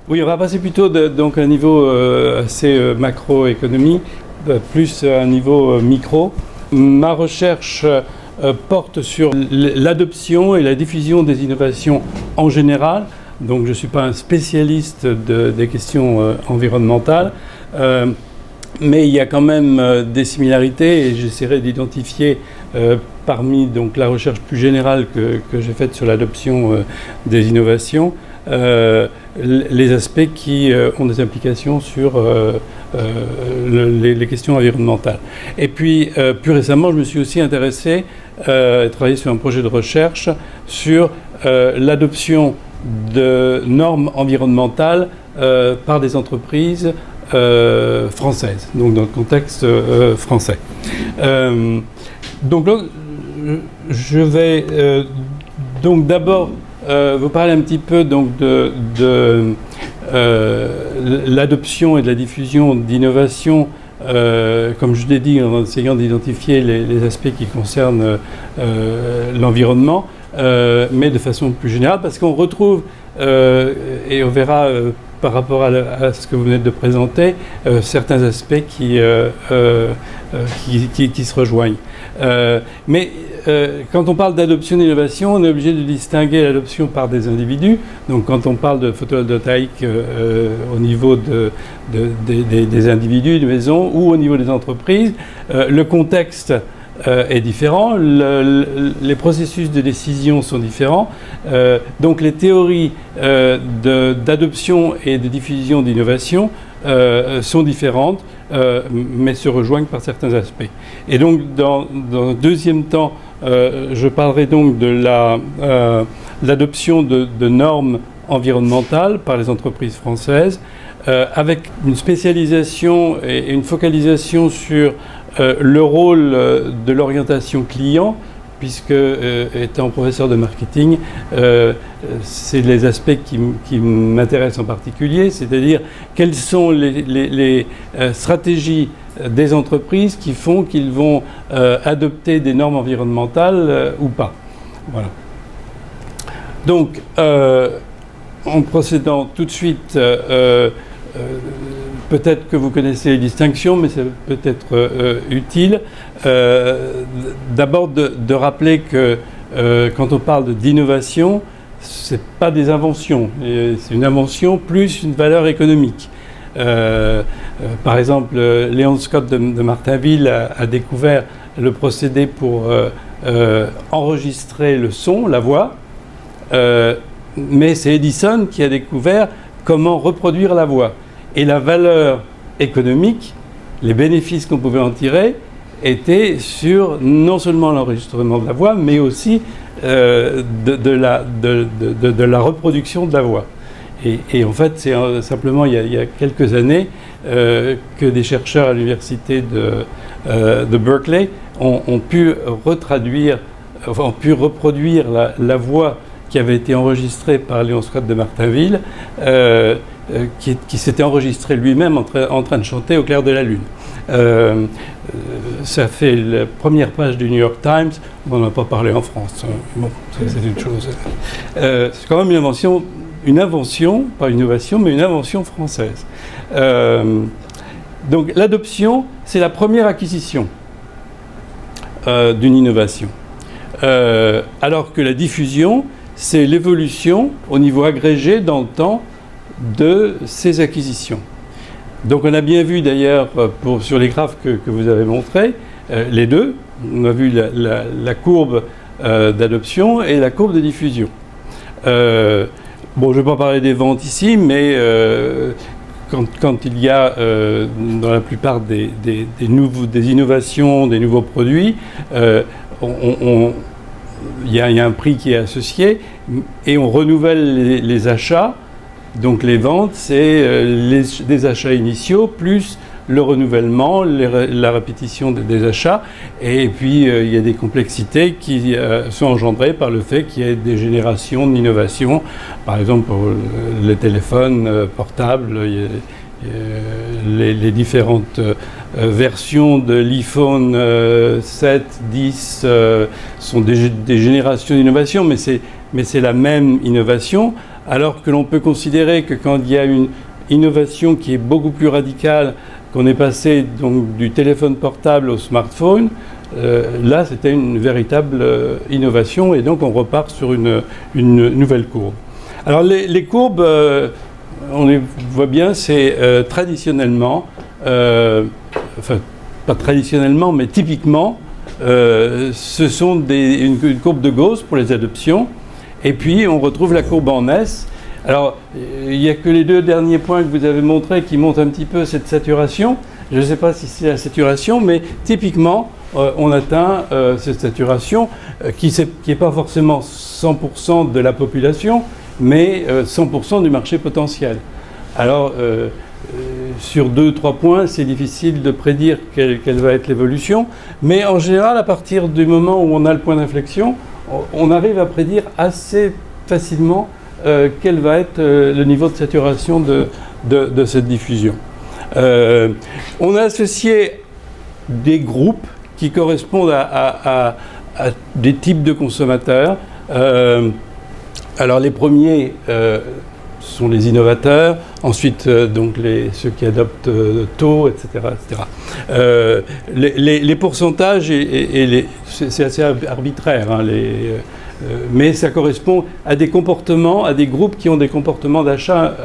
Oui, on va passer plutôt donc à un niveau assez macroéconomie, plus à un niveau micro. Ma recherche porte sur l'adoption et la diffusion des innovations en général. Donc je ne suis pas un spécialiste des questions environnementales, mais il y a quand même des similarités et j'essaierai d'identifier parmi donc, la recherche plus générale que j'ai faite sur l'adoption des innovations, les aspects qui ont des implications sur les questions environnementales. Et puis, plus récemment, je me suis aussi intéressé et travaillé sur un projet de recherche sur l'adoption de normes environnementales par des entreprises françaises, donc dans le contexte français. Donc là, je vais donc d'abord vous parler un petit peu donc de l'adoption et de la diffusion d'innovations, comme je l'ai dit, en essayant d'identifier les aspects qui concernent l'environnement, mais de façon plus générale, parce qu'on retrouve, et on verra par rapport à ce que vous venez de présenter, certains aspects qui se rejoignent. Mais quand on parle d'adoption d'innovation, on est obligé de distinguer l'adoption par des individus. Donc quand on parle de photovoltaïque au niveau des individus, des maisons, ou au niveau des entreprises, le contexte est différent, les processus de décision sont différents, donc les théories d'adoption et de diffusion d'innovation sont différentes, mais se rejoignent par certains aspects. Et donc dans un deuxième temps, je parlerai donc de l'adoption de normes environnementales par les entreprises françaises, avec une spécialisation et une focalisation sur le rôle de l'orientation client, puisque étant professeur de marketing, c'est les aspects qui m'intéressent en particulier, c'est-à-dire quelles sont les stratégies des entreprises qui font qu'ils vont adopter des normes environnementales ou pas. Voilà. Donc, en procédant tout de suite, peut-être que vous connaissez les distinctions, mais c'est peut-être utile. D'abord de rappeler que quand on parle d'innovation, ce n'est pas des inventions. C'est une invention plus une valeur économique. Par exemple, Léon Scott de Martinville a découvert le procédé pour enregistrer le son, la voix. Mais c'est Edison qui a découvert comment reproduire la voix. Et la valeur économique, les bénéfices qu'on pouvait en tirer, étaient sur non seulement l'enregistrement de la voix, mais aussi de la reproduction de la voix. Et en fait, c'est simplement il y a quelques années que des chercheurs à l'université de Berkeley ont pu reproduire la voix qui avait été enregistrée par Léon Scott de Martinville, qui s'était enregistré lui-même en train de chanter au clair de la lune. Ça fait la première page du New York Times, on n'en a pas parlé en France. Bon, c'est une chose. C'est quand même une invention, pas une innovation, mais une invention française. Donc l'adoption, c'est la première acquisition d'une innovation. Alors que la diffusion, c'est l'évolution au niveau agrégé dans le temps de ces acquisitions. Donc on a bien vu d'ailleurs sur les graphes que vous avez montrés, les deux. On a vu la courbe d'adoption et la courbe de diffusion. Bon, je ne vais pas parler des ventes ici, mais quand il y a dans la plupart des innovations, des nouveaux produits, il y a un prix qui est associé et on renouvelle les achats. Donc les ventes, c'est des achats initiaux plus le renouvellement, la répétition des achats. Et puis il y a des complexités qui sont engendrées par le fait qu'il y ait des générations d'innovation. Par exemple, pour les téléphones portables, les différentes versions de l'iPhone 7, 10 sont des générations d'innovation, mais c'est mais c'est la même innovation, alors que l'on peut considérer que quand il y a une innovation qui est beaucoup plus radicale, qu'on est passé donc du téléphone portable au smartphone, là c'était une véritable innovation, et donc on repart sur une nouvelle courbe. Alors les courbes, on les voit bien, c'est traditionnellement, enfin pas traditionnellement, mais typiquement, ce sont une courbe de Gauss pour les adoptions, et puis on retrouve la courbe en S. Alors, il n'y a que les deux derniers points que vous avez montrés qui montrent un petit peu cette saturation. Je ne sais pas si c'est la saturation, mais typiquement, on atteint cette saturation qui n'est pas forcément 100% de la population, mais 100% du marché potentiel. Alors, sur 2-3 points, c'est difficile de prédire quelle va être l'évolution, mais en général, à partir du moment où on a le point d'inflexion, on arrive à prédire assez facilement quel va être le niveau de saturation de cette diffusion. On a associé des groupes qui correspondent à des types de consommateurs. Alors les premiers sont les innovateurs, ensuite donc ceux qui adoptent tôt, etc. etc. Les pourcentages, c'est assez arbitraire, hein, mais ça correspond à des comportements, à des groupes qui ont des comportements d'achat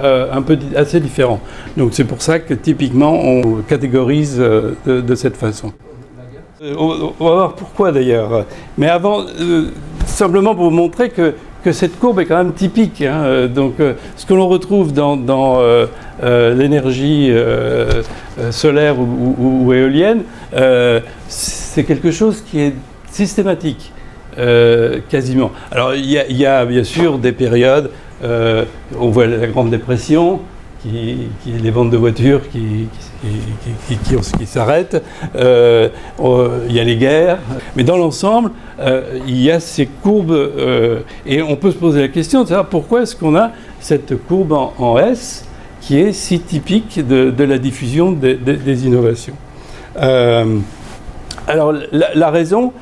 assez différents. Donc c'est pour ça que typiquement on catégorise de cette façon. On va voir pourquoi d'ailleurs. Mais avant, simplement pour vous montrer que cette courbe est quand même typique. Hein. Donc ce que l'on retrouve dans l'énergie solaire ou éolienne, c'est quelque chose qui est systématique. Quasiment. Alors il y a bien sûr des périodes, on voit la Grande Dépression, les ventes de voitures qui s'arrêtent, il y a les guerres, mais dans l'ensemble, il y a ces courbes, et on peut se poser la question de savoir pourquoi est-ce qu'on a cette courbe en S qui est si typique de la diffusion des innovations. Alors la raison,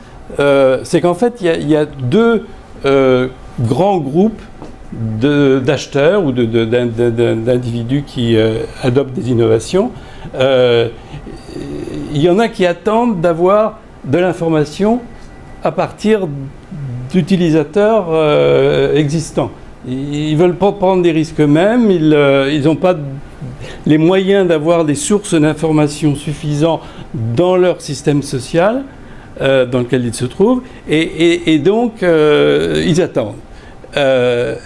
c'est qu'en fait, il y a deux grands groupes d'acheteurs ou d'individus qui adoptent des innovations. Il y en a qui attendent d'avoir de l'information à partir d'utilisateurs existants. Ils ne veulent pas prendre des risques eux-mêmes, ils n'ont pas les moyens d'avoir des sources d'informations suffisantes dans leur système social dans lequel ils se trouvent, et donc ils attendent.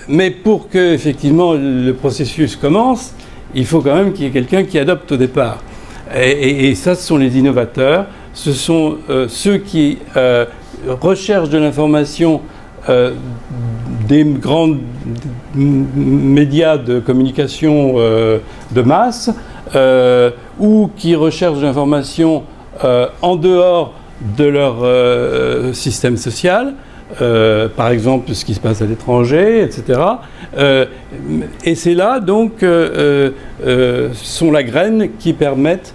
Mais pour que effectivement le processus commence, il faut quand même qu'il y ait quelqu'un qui adopte au départ. Et ça, ce sont les innovateurs, ce sont ceux qui recherchent de l'information des grands médias de communication de masse, ou qui recherchent de l'information en dehors de leur système social, par exemple ce qui se passe à l'étranger, etc. Et c'est là donc sont la graine qui permettent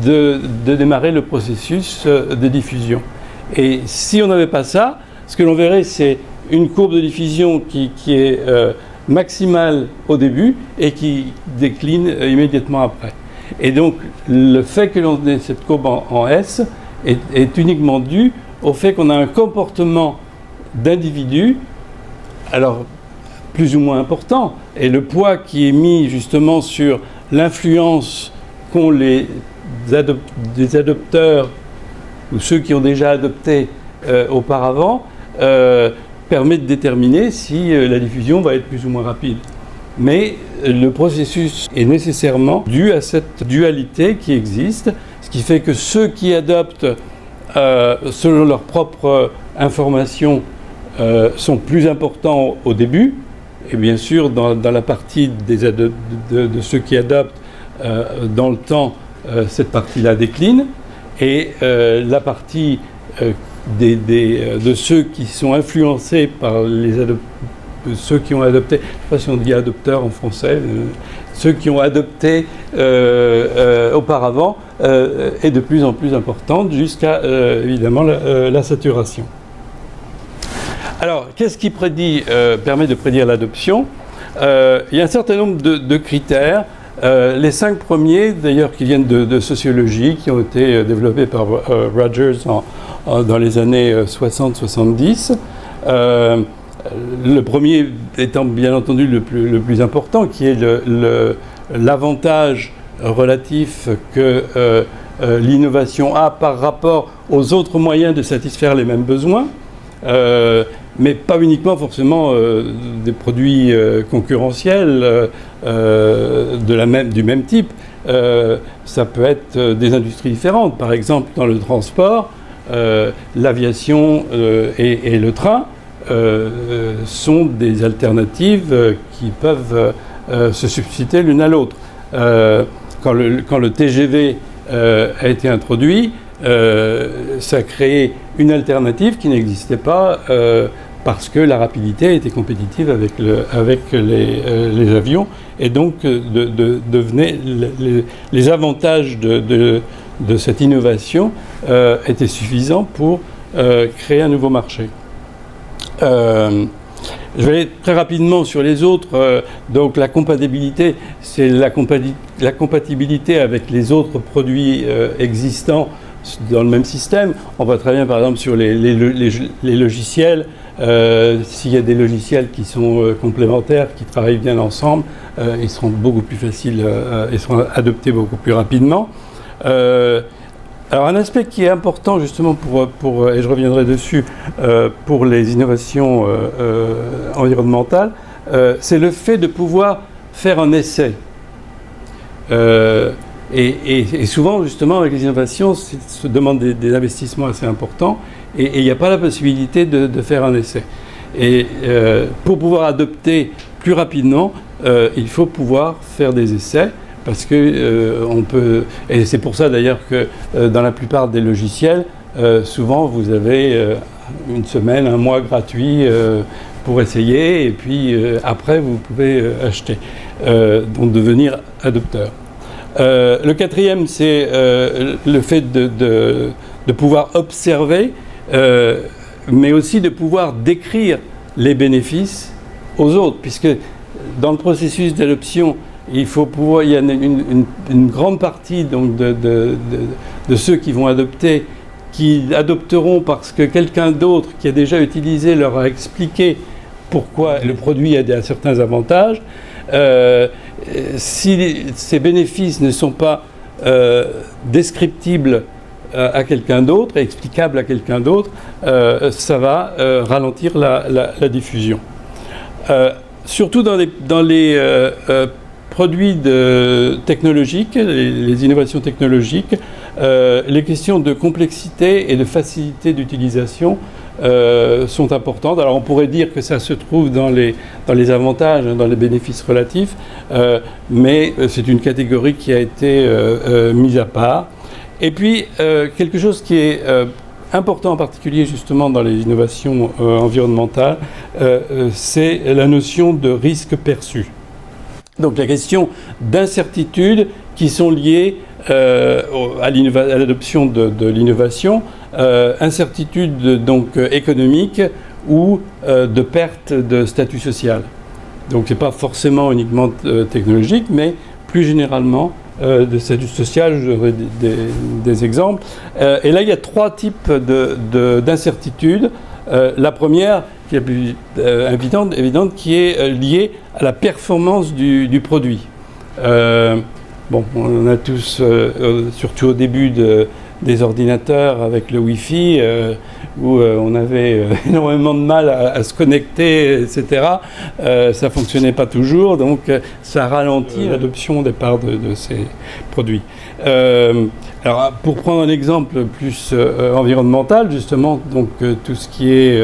de démarrer le processus de diffusion. Et si on n'avait pas ça, ce que l'on verrait, c'est une courbe de diffusion qui est maximale au début et qui décline immédiatement après. Et donc le fait que l'on ait cette courbe en S est uniquement dû au fait qu'on a un comportement d'individus, alors plus ou moins important, et le poids qui est mis justement sur l'influence qu'ont des adopteurs ou ceux qui ont déjà adopté auparavant permet de déterminer si la diffusion va être plus ou moins rapide. Mais le processus est nécessairement dû à cette dualité qui existe, ce qui fait que ceux qui adoptent selon leur propre information sont plus importants au début, et bien sûr dans la partie de ceux qui adoptent dans le temps, cette partie-là décline, et la partie de ceux qui sont influencés par ceux qui ont adopté, je ne sais pas si on dit adopteurs en français, ceux qui ont adopté auparavant est de plus en plus importante jusqu'à évidemment la saturation. Alors, qu'est-ce qui permet de prédire l'adoption? Il y a un certain nombre de critères. Les 5 premiers, d'ailleurs, qui viennent de sociologie, qui ont été développés par Rogers dans les années 60-70. Le premier étant bien entendu le plus important, qui est l'avantage relatif que l'innovation a par rapport aux autres moyens de satisfaire les mêmes besoins. Mais pas uniquement forcément des produits concurrentiels du même type. Ça peut être des industries différentes. Par exemple, dans le transport, l'aviation et le train sont des alternatives qui peuvent se susciter l'une à l'autre. Quand le TGV a été introduit, ça a créé une alternative qui n'existait pas parce que la rapidité était compétitive avec les avions, et donc les avantages de cette innovation étaient suffisants pour créer un nouveau marché. Je vais aller très rapidement sur les autres. Donc la compatibilité, c'est la compatibilité avec les autres produits existants dans le même système. On voit très bien par exemple sur les logiciels, s'il y a des logiciels qui sont complémentaires, qui travaillent bien ensemble, ils seront beaucoup plus faciles, ils seront adoptés beaucoup plus rapidement. Alors un aspect qui est important justement et je reviendrai dessus, pour les innovations environnementales, c'est le fait de pouvoir faire un essai. Et souvent, justement, avec les innovations, se demandent des investissements assez importants, et il n'y a pas la possibilité de faire un essai. Et pour pouvoir adopter plus rapidement, il faut pouvoir faire des essais, parce que on peut... Et c'est pour ça d'ailleurs que dans la plupart des logiciels, souvent vous avez une semaine, un mois gratuit pour essayer, et puis après vous pouvez acheter, donc devenir adopteur. Le quatrième, c'est le fait de pouvoir observer, mais aussi de pouvoir décrire les bénéfices aux autres, puisque dans le processus d'adoption, il y a une grande partie donc, de ceux qui vont adopter, qui adopteront parce que quelqu'un d'autre qui a déjà utilisé leur a expliqué pourquoi le produit a certains avantages. Si ces bénéfices ne sont pas descriptibles à quelqu'un d'autre, explicables à quelqu'un d'autre, ça va ralentir la diffusion. Surtout dans les produits technologiques, les innovations technologiques, les questions de complexité et de facilité d'utilisation sont importantes. Alors on pourrait dire que ça se trouve dans les avantages, dans les bénéfices relatifs, mais c'est une catégorie qui a été mise à part. Et puis quelque chose qui est important en particulier justement dans les innovations environnementales, c'est la notion de risque perçu. Donc la question d'incertitudes qui sont liées à l'adoption de l'innovation, incertitudes donc économiques ou de perte de statut social. Donc c'est pas forcément uniquement technologique, mais plus généralement de statut social. Je donnerai des exemples. Et là il y a 3 types d'incertitudes. La première, qui est la plus évidente, qui est liée à la performance du produit. Bon, on a tous, surtout au début des ordinateurs avec le Wi-Fi, où on avait énormément de mal à se connecter, etc. Ça ne fonctionnait pas toujours, donc ça ralentit l'adoption au départ de ces produits. Alors, pour prendre un exemple plus environnemental, justement, donc tout ce qui est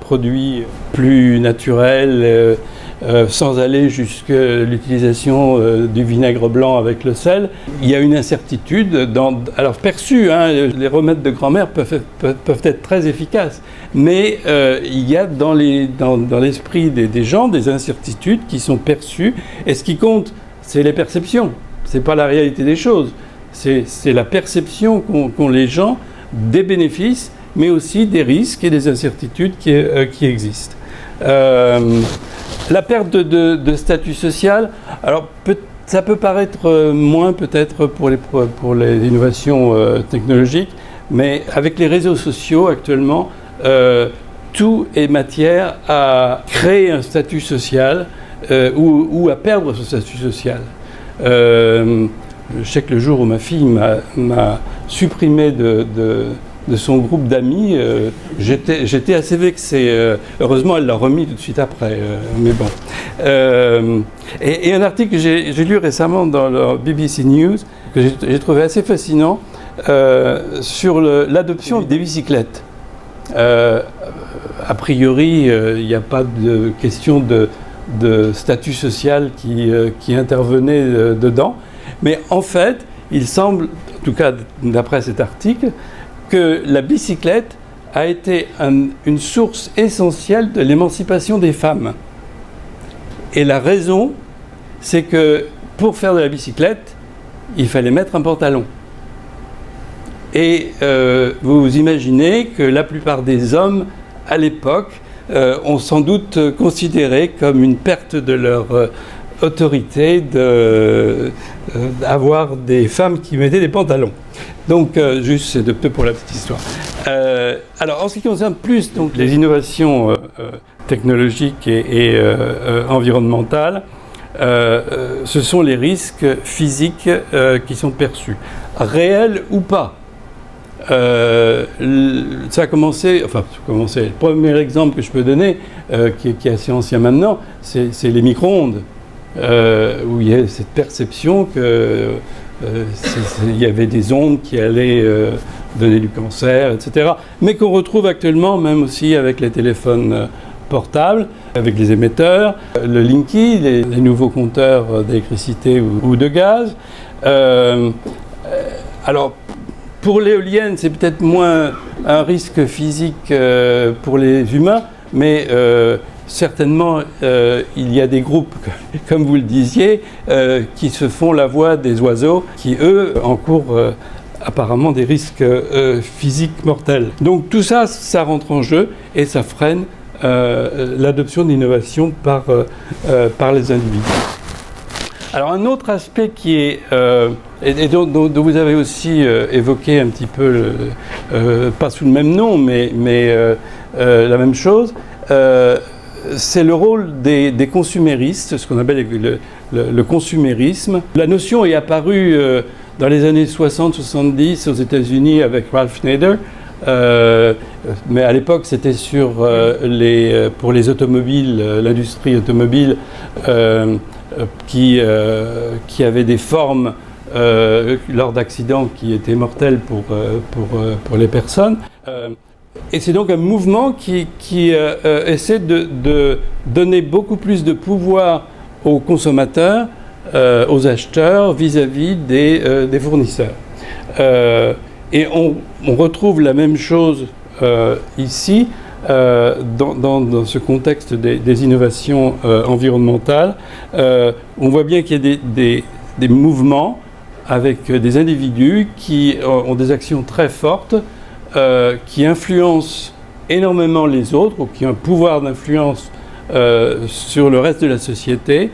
produits plus naturels, sans aller jusqu'à l'utilisation du vinaigre blanc avec le sel, il y a une incertitude, alors perçue, hein, les remèdes de grand-mère peuvent être très efficaces, mais il y a dans l'esprit des gens des incertitudes qui sont perçues, et ce qui compte, c'est les perceptions, c'est pas la réalité des choses, c'est la perception qu'ont les gens des bénéfices mais aussi des risques et des incertitudes qui existent. La perte de statut social, alors ça peut paraître moins peut-être pour les innovations technologiques, mais avec les réseaux sociaux actuellement, tout est matière à créer un statut social ou à perdre ce statut social. Je sais que le jour où ma fille m'a supprimé de son groupe d'amis, j'étais assez vexé. Heureusement, elle l'a remis tout de suite après. Mais bon. Et un article que j'ai lu récemment dans le BBC News, que j'ai trouvé assez fascinant, sur l'adoption des bicyclettes. A priori, il n'y a pas de question de statut social qui intervenait dedans. Mais en fait, il semble, en tout cas d'après cet article, que la bicyclette a été une source essentielle de l'émancipation des femmes. Et la raison, c'est que pour faire de la bicyclette, il fallait mettre un pantalon. Et vous imaginez que la plupart des hommes, à l'époque, ont sans doute considéré comme une perte de leur autorité d'avoir des femmes qui mettaient des pantalons. Donc, juste, c'est de peu pour la petite histoire. Alors, en ce qui concerne plus donc, les innovations technologiques et environnementales, ce sont les risques physiques qui sont perçus, réels ou pas. Ça a commencé, le premier exemple que je peux donner, qui est assez ancien maintenant, c'est les micro-ondes, où il y a cette perception qu'il y avait des ondes qui allaient donner du cancer, etc. Mais qu'on retrouve actuellement même aussi avec les téléphones portables, avec les émetteurs, le Linky, les nouveaux compteurs d'électricité ou de gaz. Alors, pour l'éolienne, c'est peut-être moins un risque physique pour les humains, mais certainement, il y a des groupes, comme vous le disiez, qui se font la voix des oiseaux, qui, eux, encourent apparemment des risques physiques mortels. Donc tout ça, ça rentre en jeu et ça freine l'adoption d'innovations par les individus. Alors un autre aspect qui est, et dont vous avez aussi évoqué un petit peu, pas sous le même nom, mais la même chose, c'est le rôle des consuméristes, ce qu'on appelle le consumérisme. La notion est apparue dans les années 60-70 aux États-Unis avec Ralph Nader, mais à l'époque c'était pour les automobiles, l'industrie automobile, qui avait des formes lors d'accidents qui étaient mortels pour les personnes. Et c'est donc un mouvement qui essaie de donner beaucoup plus de pouvoir aux consommateurs, aux acheteurs vis-à-vis des fournisseurs. Et on retrouve la même chose ici dans ce contexte des innovations environnementales. On voit bien qu'il y a des mouvements avec des individus qui ont des actions très fortes, qui influencent énormément les autres, ou qui ont un pouvoir d'influence sur le reste de la société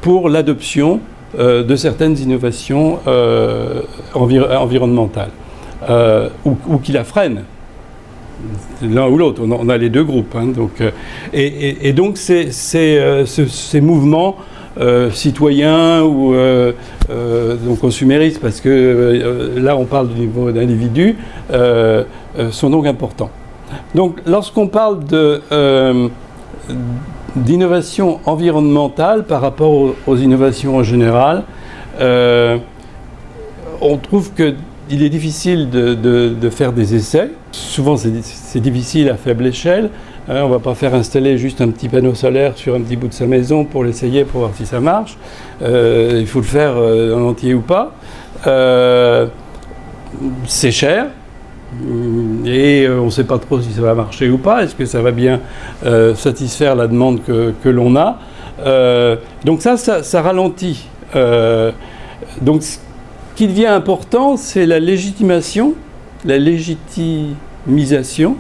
pour l'adoption de certaines innovations environnementales, ou qui la freinent. L'un ou l'autre, on a les deux groupes. Hein, donc, et donc ces mouvements citoyens ou donc consuméristes, parce que là on parle du niveau d'individus, sont donc importants. Donc lorsqu'on parle d'innovation environnementale par rapport aux innovations en général, on trouve qu'il est difficile de faire des essais. Souvent, c'est difficile à faible échelle. On ne va pas faire installer juste un petit panneau solaire sur un petit bout de sa maison pour l'essayer, pour voir si ça marche. Il faut le faire en entier ou pas. C'est cher. Et on ne sait pas trop si ça va marcher ou pas. Est-ce que ça va bien satisfaire la demande que l'on a. Donc ça ralentit. Donc ce qui devient important, c'est la légitimation la légitimisation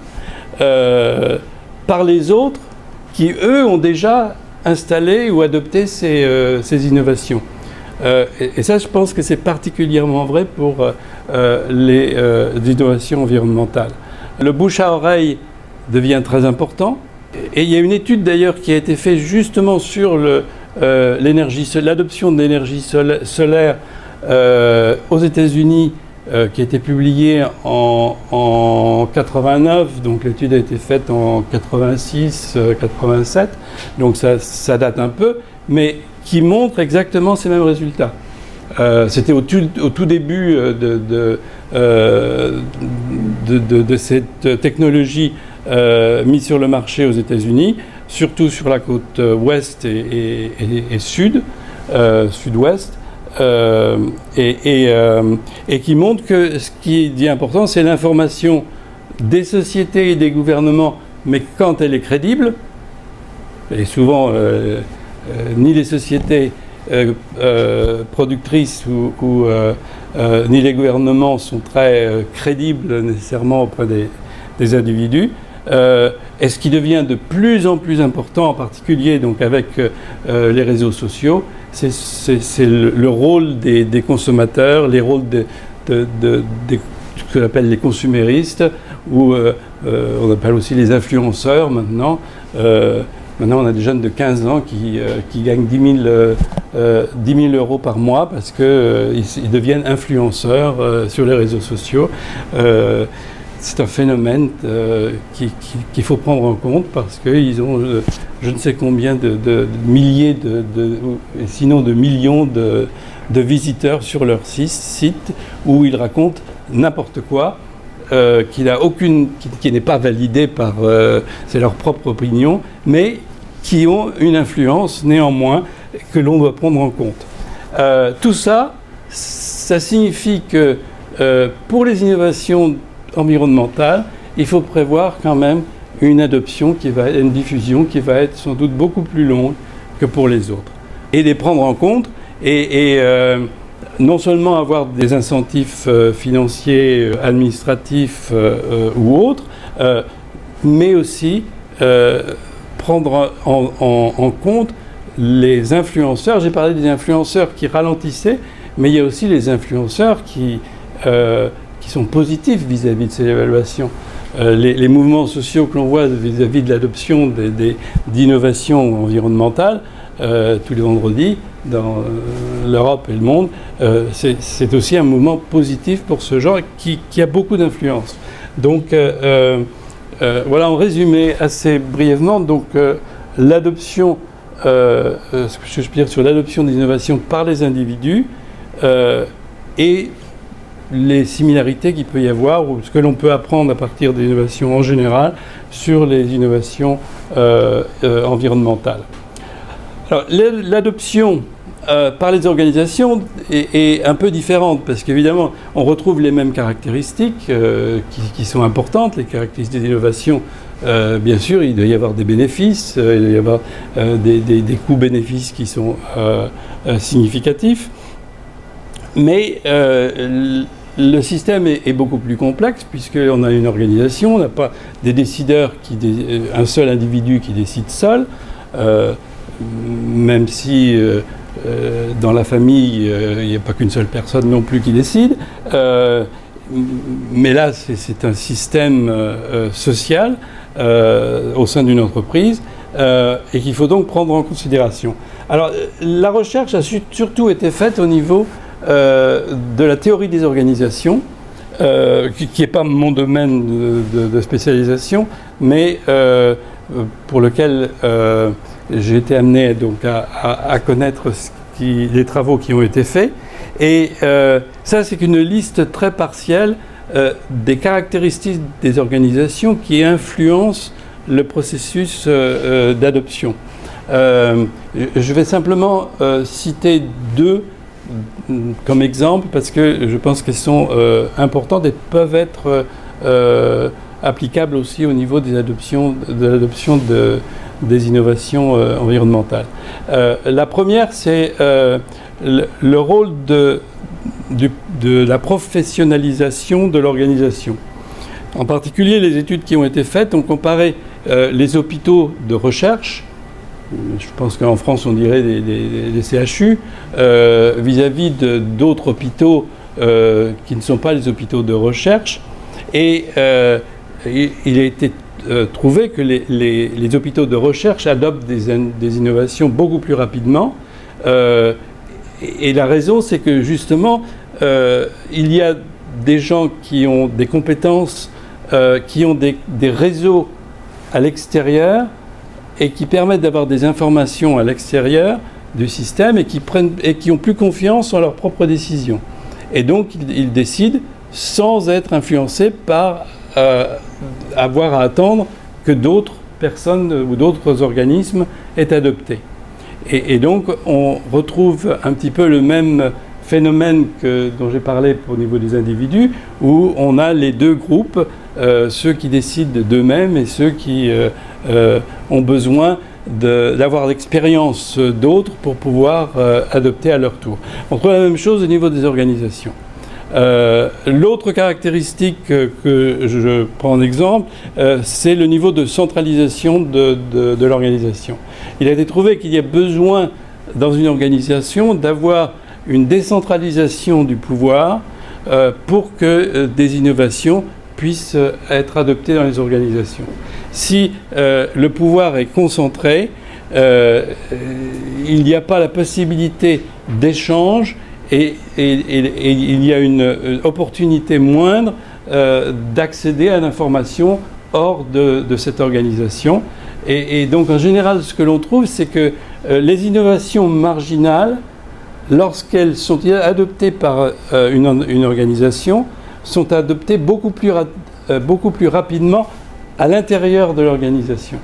par les autres qui, eux, ont déjà installé ou adopté ces innovations. Et ça, je pense que c'est particulièrement vrai pour les innovations environnementales. Le bouche à oreille devient très important. Et il y a une étude d'ailleurs qui a été faite justement sur l'adoption de l'énergie solaire aux États-Unis, qui a été publiée en 89. Donc l'étude a été faite en 86, 87. Donc ça date un peu, mais qui montre exactement ces mêmes résultats. C'était au tout début de cette technologie mise sur le marché aux États-Unis, surtout sur la côte ouest et sud-ouest, et qui montre que ce qui est important, c'est l'information des sociétés et des gouvernements, mais quand elle est crédible, et souvent ni les sociétés productrices ni les gouvernements sont très crédibles nécessairement auprès des individus. Et ce qui devient de plus en plus important, en particulier donc avec les réseaux sociaux, c'est le rôle des consommateurs, les rôles ce qu'on appelle les consuméristes, ou on appelle aussi les influenceurs maintenant. Maintenant, on a des jeunes de 15 ans qui gagnent 10 000 euros par mois parce qu'ils deviennent influenceurs sur les réseaux sociaux. C'est un phénomène qu'il faut prendre en compte parce qu'ils ont je ne sais combien de milliers, sinon de millions de visiteurs sur leur site où ils racontent n'importe quoi. Qui n'est pas validé par c'est leur propre opinion, mais qui ont une influence néanmoins que l'on doit prendre en compte. Tout ça signifie que pour les innovations environnementales, il faut prévoir quand même une adoption une diffusion qui va être sans doute beaucoup plus longue que pour les autres. Et les prendre en compte et non seulement avoir des incentives financiers, administratifs ou autres, mais aussi prendre en compte les influenceurs. J'ai parlé des influenceurs qui ralentissaient, mais il y a aussi les influenceurs qui sont positifs vis-à-vis de ces évaluations. Les mouvements sociaux que l'on voit vis-à-vis de l'adoption d'innovations environnementales, tous les vendredis, dans l'Europe et le monde, c'est aussi un mouvement positif pour ce genre qui a beaucoup d'influence. Donc voilà, en résumé assez brièvement, donc l'adoption, ce que je peux dire sur l'adoption des innovations par les individus et les similarités qu'il peut y avoir ou ce que l'on peut apprendre à partir des innovations en général sur les innovations environnementales. Alors, l'adoption par les organisations est un peu différente parce qu'évidemment, on retrouve les mêmes caractéristiques qui sont importantes, les caractéristiques des innovations. Bien sûr, il doit y avoir des bénéfices, il doit y avoir des coûts-bénéfices qui sont significatifs. Mais le système est beaucoup plus complexe puisqu'on a une organisation, on n'a pas des décideurs, un seul individu qui décide seul. Même si dans la famille, il n'y a pas qu'une seule personne non plus qui décide. Mais là, c'est un système social au sein d'une entreprise et qu'il faut donc prendre en considération. Alors, la recherche a surtout été faite au niveau de la théorie des organisations, qui n'est pas mon domaine de spécialisation, mais pour lequel j'ai été amené donc à connaître les travaux qui ont été faits. Et ça, c'est une liste très partielle des caractéristiques des organisations qui influencent le processus d'adoption. Je vais simplement citer deux comme exemple parce que je pense qu'elles sont importantes et peuvent être applicables aussi au niveau de l'adoption des innovations environnementales. La première, c'est le rôle de la professionnalisation de l'organisation. En particulier, les études qui ont été faites ont comparé les hôpitaux de recherche, je pense qu'en France on dirait des CHU, vis-à-vis d'autres hôpitaux qui ne sont pas les hôpitaux de recherche. Et il a été trouvé que les hôpitaux de recherche adoptent des innovations beaucoup plus rapidement. Et la raison, c'est que justement, il y a des gens qui ont des compétences, qui ont des réseaux à l'extérieur et qui permettent d'avoir des informations à l'extérieur du système et qui ont plus confiance en leurs propres décisions. Et donc, ils décident sans être influencés par avoir à attendre que d'autres personnes ou d'autres organismes aient adopté. Et donc, on retrouve un petit peu le même phénomène dont j'ai parlé au niveau des individus, où on a les deux groupes, ceux qui décident d'eux-mêmes et ceux qui ont besoin d'avoir l'expérience d'autres pour pouvoir adopter à leur tour. On trouve la même chose au niveau des organisations. L'autre caractéristique que je prends en exemple, c'est le niveau de centralisation de l'organisation. Il a été trouvé qu'il y a besoin dans une organisation d'avoir une décentralisation du pouvoir pour que des innovations puissent être adoptées dans les organisations. Si le pouvoir est concentré, il n'y a pas la possibilité d'échange et il y a une opportunité moindre d'accéder à l'information hors de cette organisation. Et donc en général, ce que l'on trouve, c'est que les innovations marginales, lorsqu'elles sont adoptées par une organisation, sont adoptées beaucoup plus rapidement à l'intérieur de l'organisation.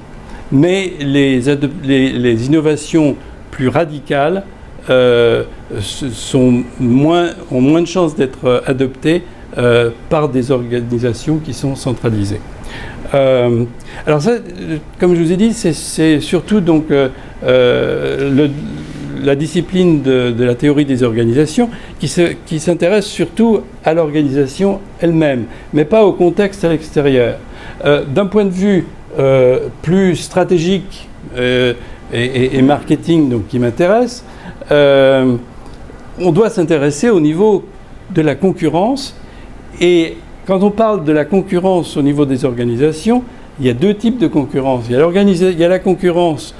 Mais les innovations plus radicales ont moins de chances d'être adoptées par des organisations qui sont centralisées. Alors ça, comme je vous ai dit, c'est surtout donc la discipline de la théorie des organisations qui s'intéresse surtout à l'organisation elle-même, mais pas au contexte à l'extérieur. D'un point de vue plus stratégique et marketing, donc qui m'intéresse, on doit s'intéresser au niveau de la concurrence. Et quand on parle de la concurrence au niveau des organisations, il y a deux types de concurrence. Il y a la concurrence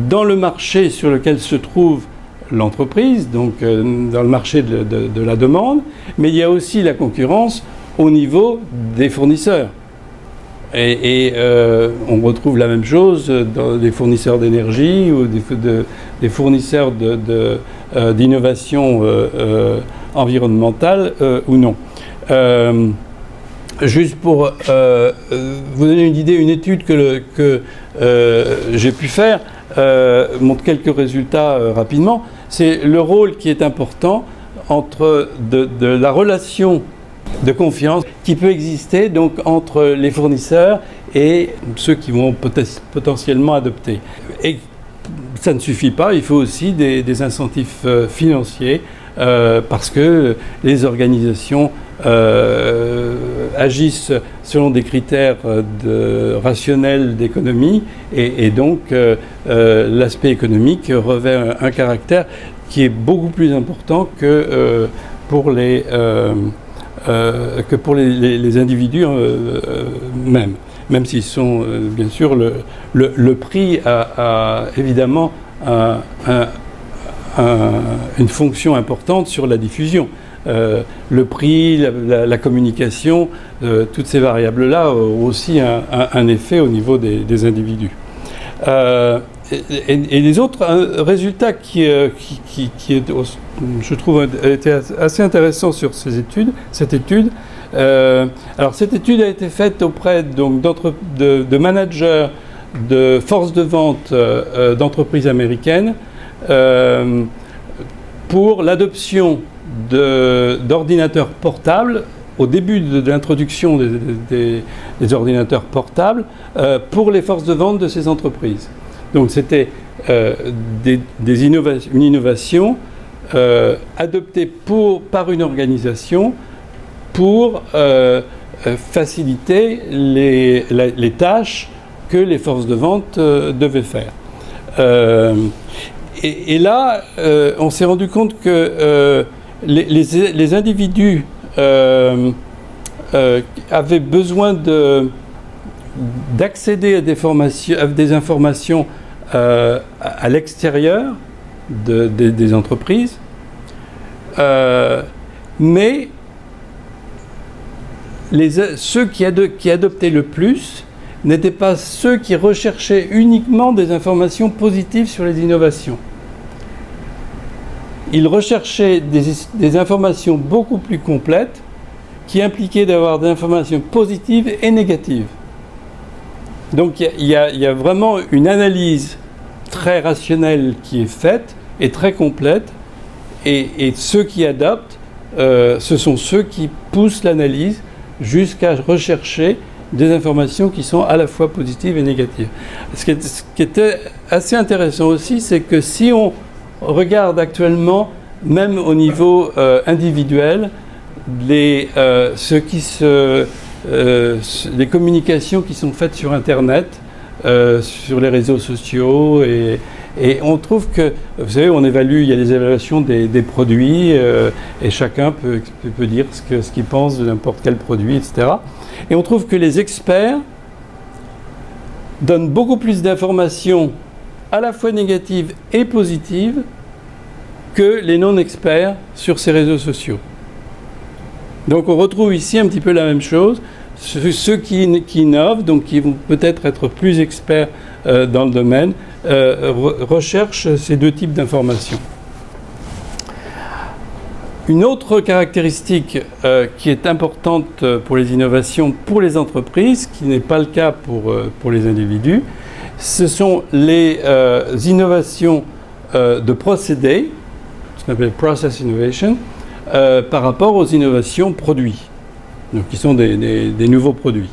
dans le marché sur lequel se trouve l'entreprise, donc dans le marché de la demande, mais il y a aussi la concurrence au niveau des fournisseurs. Et on retrouve la même chose dans des fournisseurs d'énergie ou des fournisseurs d'innovation environnementale ou non. Juste pour vous donner une idée, une étude que j'ai pu faire montre quelques résultats rapidement. C'est le rôle qui est important entre de la relation de confiance qui peut exister donc entre les fournisseurs et ceux qui vont potentiellement adopter. Et ça ne suffit pas, il faut aussi des incentives financiers parce que les organisations agissent selon des critères rationnels d'économie et donc l'aspect économique revêt un caractère qui est beaucoup plus important que pour les individus même s'ils sont bien sûr le prix a évidemment une fonction importante sur la diffusion. Le prix, la communication, toutes ces variables-là ont aussi un effet au niveau des individus. Et les autres résultats qui je trouve étaient assez intéressants sur cette étude. Alors cette étude a été faite auprès donc, de managers de forces de vente d'entreprises américaines pour l'adoption d'ordinateurs portables au début de l'introduction des ordinateurs portables pour les forces de vente de ces entreprises. Donc c'était une innovation adopté par une organisation pour faciliter les tâches que les forces de vente devaient faire. Et là, on s'est rendu compte que les individus avaient besoin d'accéder à des informations à l'extérieur des entreprises, mais ceux qui adoptaient le plus n'étaient pas ceux qui recherchaient uniquement des informations positives sur les innovations. Ils recherchaient des informations beaucoup plus complètes qui impliquaient d'avoir des informations positives et négatives. Donc il y a vraiment une analyse très rationnelle qui est faite et très complète, et ceux qui adoptent, ce sont ceux qui poussent l'analyse jusqu'à rechercher des informations qui sont à la fois positives et négatives. Ce qui était assez intéressant aussi, c'est que si on regarde actuellement, même au niveau individuel, les communications qui sont faites sur Internet, sur les réseaux sociaux, et on trouve que, vous savez, on évalue, il y a des évaluations des produits, et chacun peut dire ce qu'il pense de n'importe quel produit, etc. Et on trouve que les experts donnent beaucoup plus d'informations à la fois négatives et positives que les non-experts sur ces réseaux sociaux. Donc on retrouve ici un petit peu la même chose. Ceux qui innovent, donc qui vont peut-être être plus experts dans le domaine, recherchent ces deux types d'informations. Une autre caractéristique qui est importante pour les innovations, pour les entreprises, qui n'est pas le cas pour les individus, ce sont les innovations de procédés, ce qu'on appelle process innovation, par rapport aux innovations produits, donc qui sont des nouveaux produits.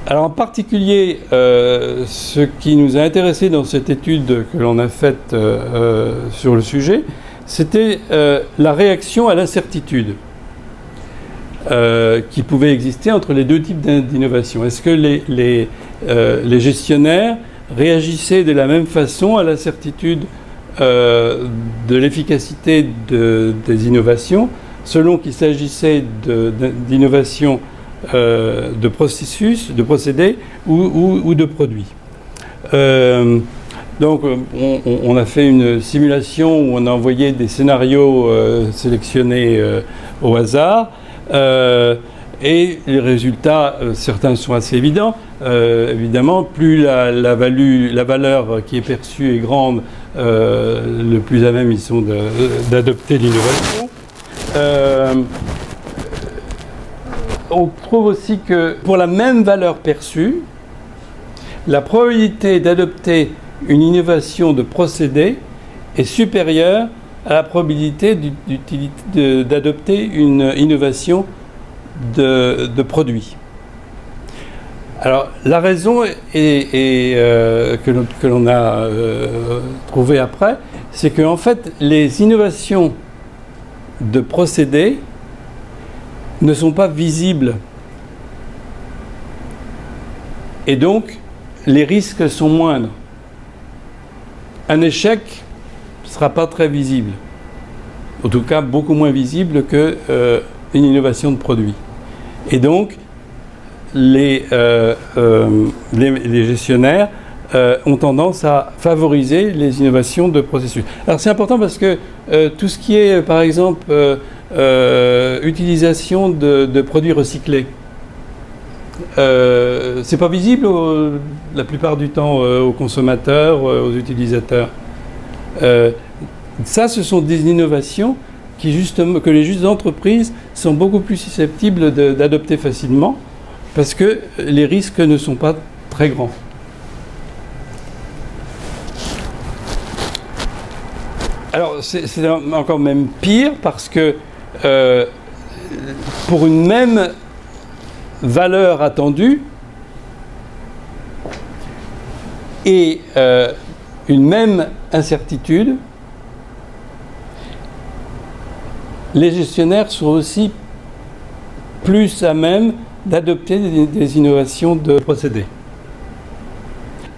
Alors en particulier, ce qui nous a intéressé dans cette étude que l'on a faite sur le sujet, c'était la réaction à l'incertitude qui pouvait exister entre les deux types d'innovation. Est-ce que les gestionnaires réagissaient de la même façon à l'incertitude de l'efficacité des innovations, selon qu'il s'agissait d'innovations de processus, de procédés ou de produits. Donc on a fait une simulation où on a envoyé des scénarios sélectionnés au hasard, et les résultats, certains sont assez évidents. Évidemment, plus la valeur qui est perçue est grande, le plus à même ils sont d'adopter l'innovation. On trouve aussi que pour la même valeur perçue, la probabilité d'adopter une innovation de procédé est supérieure à la probabilité d'adopter une innovation de produit. Alors la raison que l'on a trouvée après, c'est qu'en fait les innovations de procédés ne sont pas visibles. Et donc, les risques sont moindres. Un échec ne sera pas très visible. En tout cas, beaucoup moins visible qu'une innovation de produit. Et donc, les gestionnaires ont tendance à favoriser les innovations de processus. Alors, c'est important parce que tout ce qui est, par exemple, utilisation de produits recyclés. C'est pas visible la plupart du temps aux consommateurs, aux utilisateurs. Ça, ce sont des innovations que les entreprises sont beaucoup plus susceptibles d'adopter facilement parce que les risques ne sont pas très grands. Alors, c'est encore même pire parce que pour une même valeur attendue et une même incertitude, les gestionnaires sont aussi plus à même d'adopter des innovations de procédés.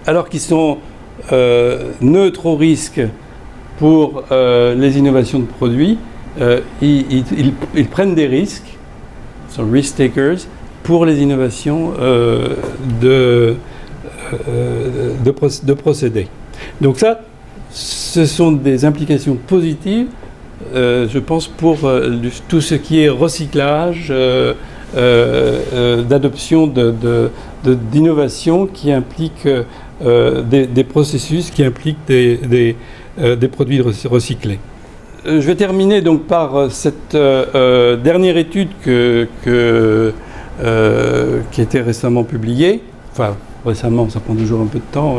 Alors qu'ils sont neutres au risque pour les innovations de produits, ils prennent des risques, sont risk takers, pour les innovations de procédés. Donc ça, ce sont des implications positives, je pense, pour tout ce qui est recyclage, d'adoption d'innovations qui impliquent des processus qui impliquent des produits recyclés. Je vais terminer donc par cette dernière étude qui a été récemment publiée. Enfin, récemment, ça prend toujours un peu de temps.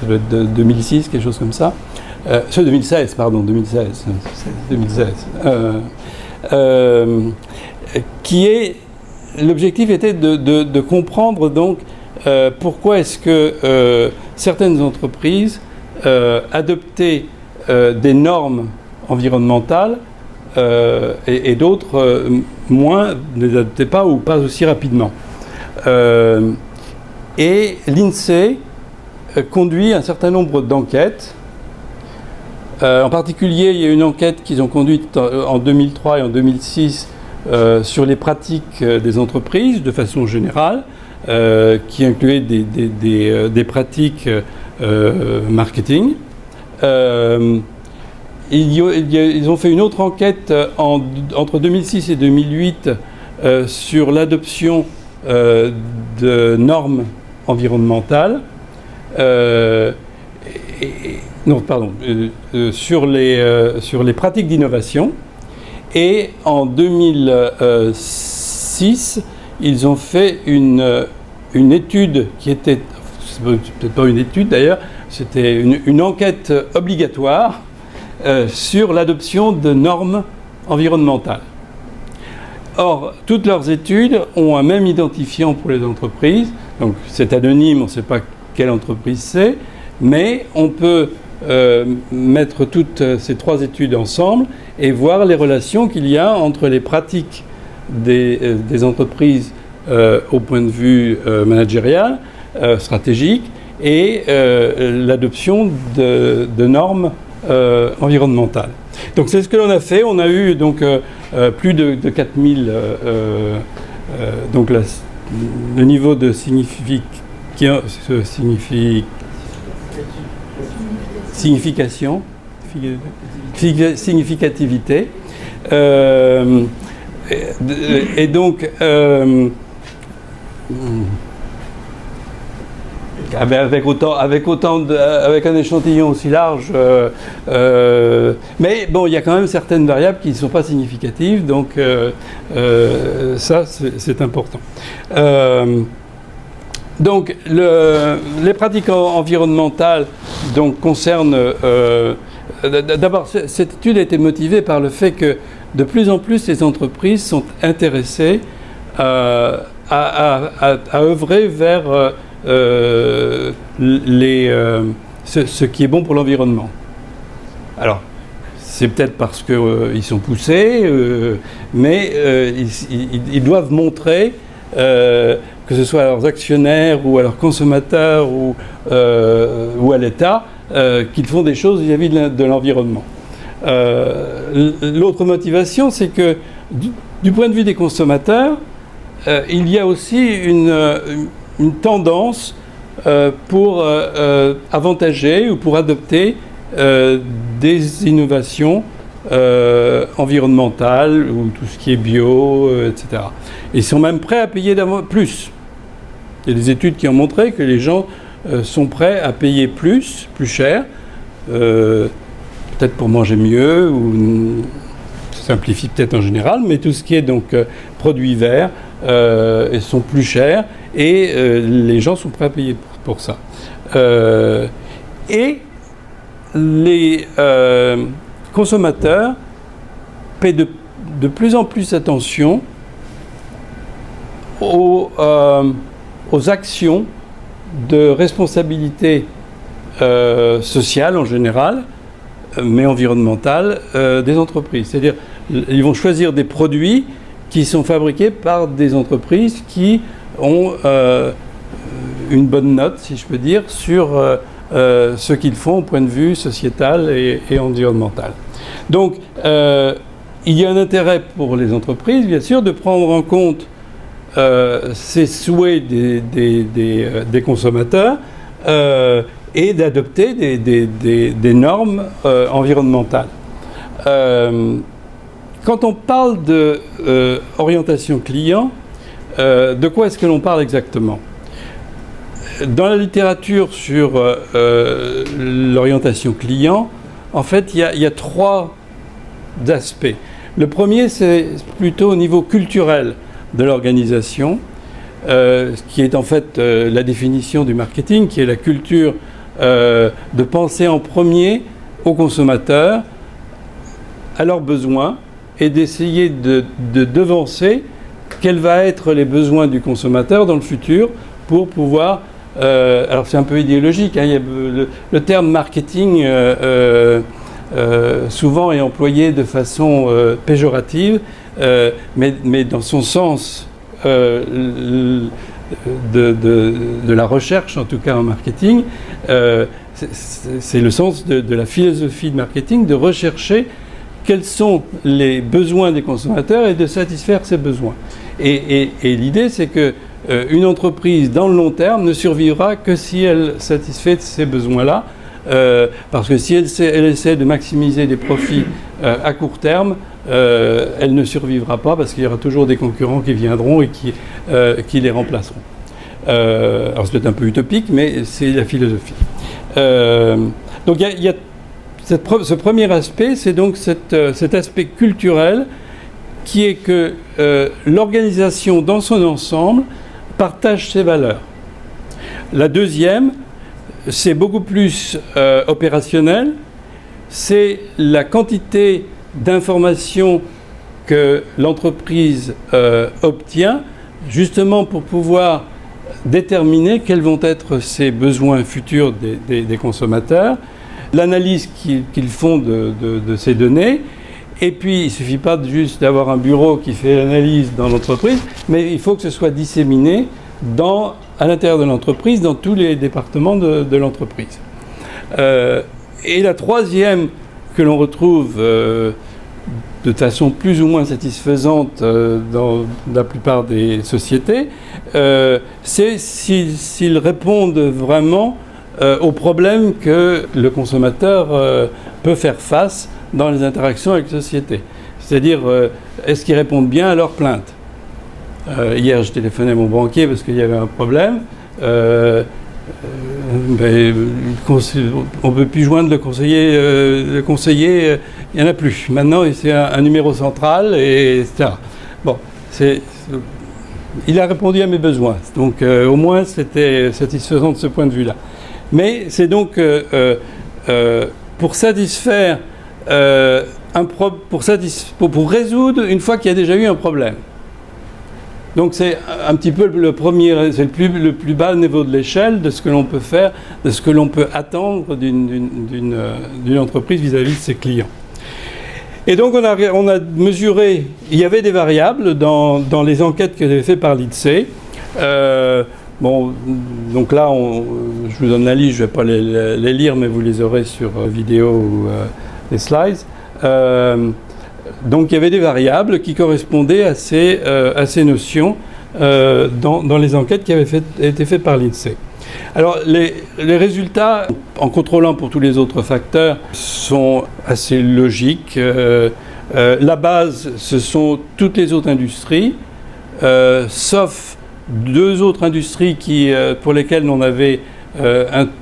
Ça doit être de 2006, quelque chose comme ça. 2016, pardon, 2016. L'objectif était de comprendre donc pourquoi est-ce que certaines entreprises adoptaient des normes environnementales et d'autres moins, ne les adoptaient pas ou pas aussi rapidement. Et l'INSEE conduit un certain nombre d'enquêtes. En particulier, il y a une enquête qu'ils ont conduite en 2003 et en 2006 sur les pratiques des entreprises de façon générale, qui incluait des pratiques marketing. Ils ont fait une autre enquête entre 2006 et 2008 sur l'adoption de normes environnementales. Sur les pratiques d'innovation. Et en 2006, ils ont fait une étude qui était, c'est peut-être pas une étude d'ailleurs, c'était une enquête obligatoire sur l'adoption de normes environnementales. Or, toutes leurs études ont un même identifiant pour les entreprises, donc c'est anonyme, on ne sait pas quelle entreprise c'est, mais on peut mettre toutes ces trois études ensemble et voir les relations qu'il y a entre les pratiques des entreprises au point de vue managérial, stratégique, et l'adoption de normes environnementales. Donc c'est ce que l'on a fait. On a eu donc plus de 4000, donc le niveau de significativité. Et donc, avec un échantillon aussi large, mais bon, il y a quand même certaines variables qui ne sont pas significatives, donc ça, c'est important. Donc, les pratiques environnementales donc, concernent... D'abord, cette étude a été motivée par le fait que de plus en plus les entreprises sont intéressées à œuvrer vers ce qui est bon pour l'environnement. Alors, c'est peut-être parce qu'ils sont poussés, mais ils doivent montrer... que ce soit à leurs actionnaires ou à leurs consommateurs ou à l'État, qu'ils font des choses vis-à-vis de l'environnement. L'autre motivation, c'est que du point de vue des consommateurs, il y a aussi une tendance pour avantager ou pour adopter des innovations environnementales ou tout ce qui est bio, etc. Ils sont même prêts à payer plus. Il y a des études qui ont montré que les gens sont prêts à payer plus cher, peut-être pour manger mieux, ou ça simplifie peut-être en général, mais tout ce qui est donc produits verts sont plus chers et les gens sont prêts à payer pour ça. Et les consommateurs paient de plus en plus attention aux actions de responsabilité sociale en général, mais environnementale des entreprises. C'est-à-dire, ils vont choisir des produits qui sont fabriqués par des entreprises qui ont une bonne note, si je peux dire, sur ce qu'ils font au point de vue sociétal et environnemental. Donc, il y a un intérêt pour les entreprises, bien sûr, de prendre en compte ces souhaits des consommateurs et d'adopter des normes environnementales. Quand on parle d'orientation client, de quoi est-ce que l'on parle exactement? Dans la littérature sur l'orientation client, en fait, il y a trois aspects. Le premier, c'est plutôt au niveau culturel de l'organisation, qui est en fait la définition du marketing, qui est la culture de penser en premier aux consommateurs, à leurs besoins, et d'essayer de devancer quels vont être les besoins du consommateur dans le futur pour pouvoir... alors c'est un peu idéologique, hein, il y a le terme marketing souvent est employé de façon péjorative, mais dans son sens de la recherche, en tout cas en marketing, c'est le sens de la philosophie de marketing, de rechercher quels sont les besoins des consommateurs et de satisfaire ces besoins. Et l'idée, c'est que une entreprise, dans le long terme, ne survivra que si elle satisfait ces besoins-là, parce que si elle essaie de maximiser des profits à court terme, elle ne survivra pas, parce qu'il y aura toujours des concurrents qui viendront et qui les remplaceront. Alors c'est peut-être un peu utopique, mais c'est la philosophie. Donc il y a ce premier aspect, c'est donc cet aspect culturel qui est que l'organisation dans son ensemble partage ses valeurs. La deuxième, c'est beaucoup plus opérationnel, c'est la quantité d'informations que l'entreprise obtient, justement pour pouvoir déterminer quels vont être ses besoins futurs des consommateurs, l'analyse qu'ils font de ces données. Et puis, il ne suffit pas juste d'avoir un bureau qui fait l'analyse dans l'entreprise, mais il faut que ce soit disséminé à l'intérieur de l'entreprise, dans tous les départements de l'entreprise. Et la troisième que l'on retrouve de façon plus ou moins satisfaisante dans la plupart des sociétés, c'est s'ils répondent vraiment aux problèmes que le consommateur peut faire face dans les interactions avec la société. C'est-à-dire, est-ce qu'ils répondent bien à leurs plaintes? Hier, je téléphonais à mon banquier parce qu'il y avait un problème. On ne peut plus joindre le conseiller, il n'y en a plus. Maintenant, c'est un numéro central, etc. Bon, il a répondu à mes besoins. Donc, au moins, c'était satisfaisant de ce point de vue-là. Mais c'est donc pour satisfaire pour résoudre une fois qu'il y a déjà eu un problème. Donc c'est un petit peu le plus bas niveau de l'échelle de ce que l'on peut faire, de ce que l'on peut attendre d'une entreprise vis-à-vis de ses clients. Et donc on a mesuré, il y avait des variables dans les enquêtes que j'avais faites par l'INSEE. Bon, donc là, je vous donne la liste, je ne vais pas les lire, mais vous les aurez sur vidéo ou les slides. Donc il y avait des variables qui correspondaient à ces notions dans les enquêtes qui avaient été faites par l'INSEE. Alors les résultats, en contrôlant pour tous les autres facteurs, sont assez logiques. La base, ce sont toutes les autres industries, sauf deux autres industries pour lesquelles on avait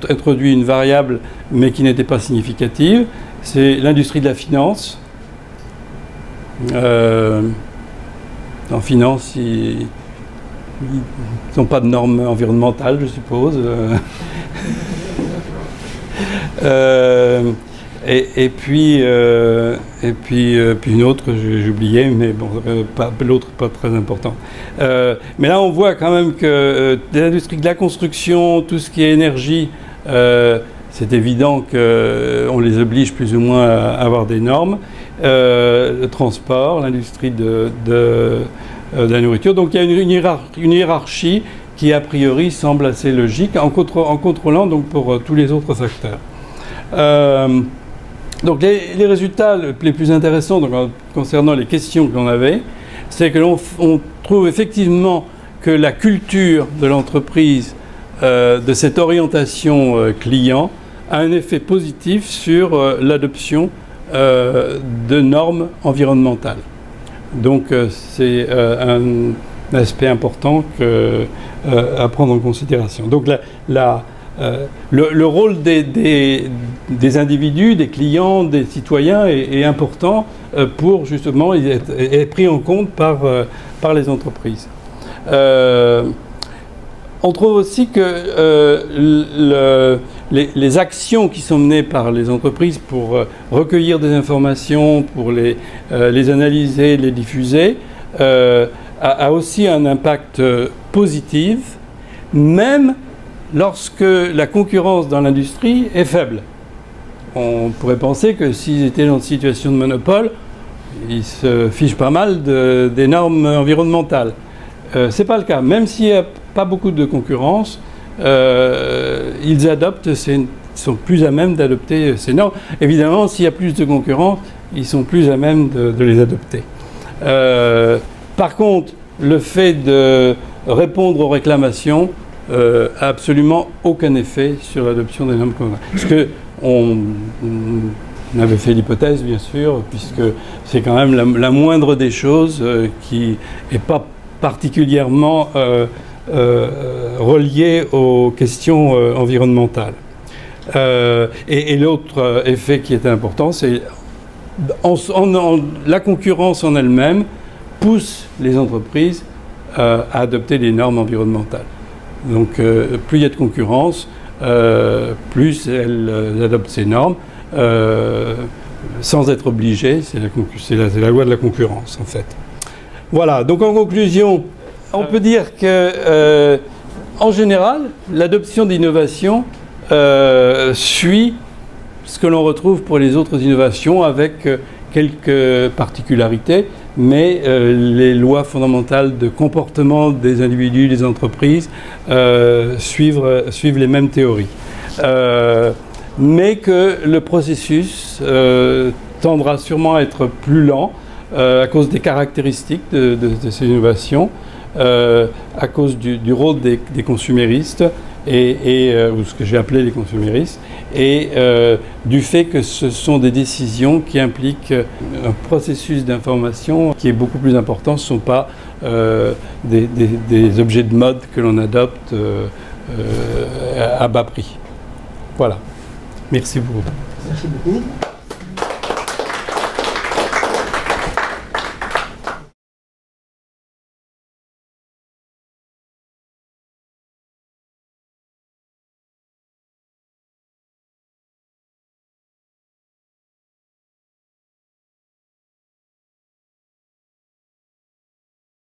introduit une variable mais qui n'était pas significative. C'est l'industrie de la finance. En finance, ils n'ont pas de normes environnementales, je suppose. Et puis une autre que j'ai oubliée, mais bon, l'autre pas très important. Mais là, on voit quand même que l'industrie de la construction, tout ce qui est énergie, c'est évident qu'on les oblige plus ou moins à avoir des normes. Le transport, l'industrie de la nourriture. Donc il y a une hiérarchie qui a priori semble assez logique en contrôlant donc pour tous les autres facteurs. Donc les résultats les plus intéressants donc, concernant les questions que l'on avait, c'est que l'on trouve effectivement que la culture de l'entreprise de cette orientation client a un effet positif sur l'adoption de normes environnementales. Donc c'est un aspect important à prendre en considération. Donc le rôle des individus, des clients, des citoyens est important pour justement être pris en compte par les entreprises. On trouve aussi que les actions qui sont menées par les entreprises pour recueillir des informations, pour les analyser, les diffuser, a aussi un impact positif, même lorsque la concurrence dans l'industrie est faible. On pourrait penser que s'ils étaient dans une situation de monopole, ils se fichent pas mal des normes environnementales. Ce n'est pas le cas. Même s'il n'y a pas beaucoup de concurrence, ils sont plus à même d'adopter ces normes. Évidemment, s'il y a plus de concurrence, ils sont plus à même de les adopter. Par contre, le fait de répondre aux réclamations a absolument aucun effet sur l'adoption des normes communes. Parce qu'on avait fait l'hypothèse, bien sûr, puisque c'est quand même la moindre des choses qui n'est pas particulièrement reliée aux questions environnementales. Et l'autre effet qui est important, c'est la concurrence en elle-même pousse les entreprises à adopter des normes environnementales. Donc plus il y a de concurrence, plus elles adoptent ces normes, sans être obligées. C'est la loi de la concurrence, en fait. Voilà, donc en conclusion, on peut dire que, en général, l'adoption d'innovation suit ce que l'on retrouve pour les autres innovations avec quelques particularités, mais les lois fondamentales de comportement des individus, des entreprises suivent les mêmes théories. Mais que le processus tendra sûrement à être plus lent à cause des caractéristiques de ces innovations, à cause du rôle des consuméristes, ou ce que j'ai appelé les consuméristes, et du fait que ce sont des décisions qui impliquent un processus d'information qui est beaucoup plus important. Ce ne sont pas des objets de mode que l'on adopte à bas prix. Voilà. Merci beaucoup. Merci beaucoup.